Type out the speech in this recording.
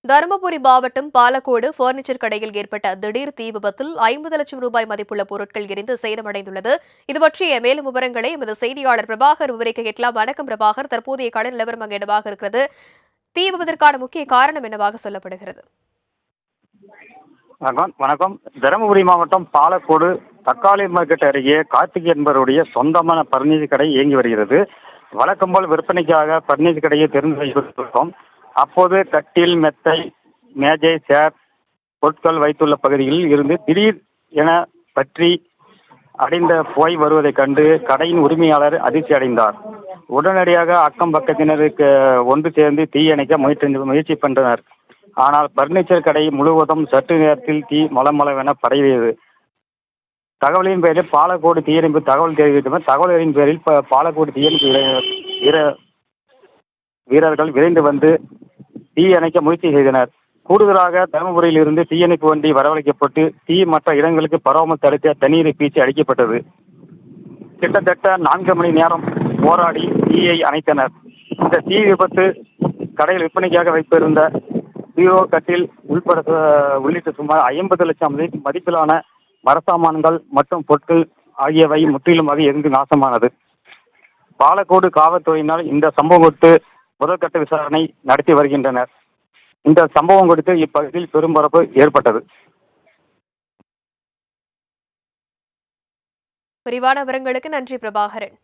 தருமபுரி மாவட்டம் பாலக்கோடு பர்னிச்சர் கடையில் ஏற்பட்ட திடீர் தீ விபத்தில் 50 லட்சம் ரூபாய் மதிப்புள்ள பொருட்கள் எரிந்து சேதமடைந்துள்ளது. இதுபற்றிய மேலும் விவரங்களை எமது செய்தியாளர் பிரபாகர் விவரிக்க கேட்கலாம். வணக்கம் பிரபாகர், தற்போதைய கள நிலவரம் அங்கு என்னவாக இருக்கிறது? தீ விபத்திற்கான முக்கிய காரணம் என்னவாக சொல்லப்படுகிறது? வணக்கம். தருமபுரி மாவட்டம் பாலக்கோடு தக்காளி மார்க்கெட் அருகே கார்த்திக் என்பவருடைய சொந்தமான பர்னிச்சர் கடை இயங்கி வருகிறது. வழக்கம் போல் விற்பனைக்காக பர்னிச்சர் கடையை திறந்து வைத்திருக்கிறோம். அப்போது கட்டில், மெத்தை, மேஜை, சேர் பொருட்கள் வைத்துள்ள பகுதியில் இருந்து திடீர் என பற்றி அடைந்த புகை வருவதைக் கண்டு கடையின் உரிமையாளர் அதிர்ச்சி அடைந்தார். உடனடியாக அக்கம் பக்கத்தினருக்கு ஒன்று சேர்ந்து தீயணைக்க முயற்சி பண்றனர். ஆனால் பர்னிச்சர் கடை முழுவதும் சற்று நேரத்தில் தீ மளமளவென பரவியது. தகவலின் பேரில் பாலக்கோடு தீயணைப்பு தகவல் தெரிவித்தனர். தகவலின் பேரில் பாலக்கோடு தீயணைப்பு வீரர்கள் விரைந்து வந்து தீ அணைக்க முயற்சி செய்தனர். கூடுதலாக தருமபுரியில் இருந்து தீயணைப்பு வண்டி வரவழைக்கப்பட்டு தீ மற்ற இடங்களுக்கு பரவாமல் தடுக்க தண்ணீரை பீச்சி அடிக்கப்பட்டது. கிட்டத்தட்ட 4 மணி நேரம் போராடி தீயை அணைத்தனர். இந்த தீ விபத்து கடையில் விற்பனைக்காக வைத்திருந்த பீரோ, கட்டில் உள்ளிட்ட சுமார் 50 லட்சம் மதிப்பிலான மரசாமான்கள் மற்றும் பொருட்கள் ஆகியவை முற்றிலுமாக எரிந்து நாசமானது. பாலக்கோடு காவல்துறையினர் இந்த சம்பவம் குறித்து முதற்கட்ட விசாரணை நடத்தி வருகின்றனர். இந்த சம்பவம் குறித்து இப்பகுதியில் பெரும் பரப்பு ஏற்பட்டது. விரிவான விவரங்களுக்கு நன்றி பிரபாகரன்.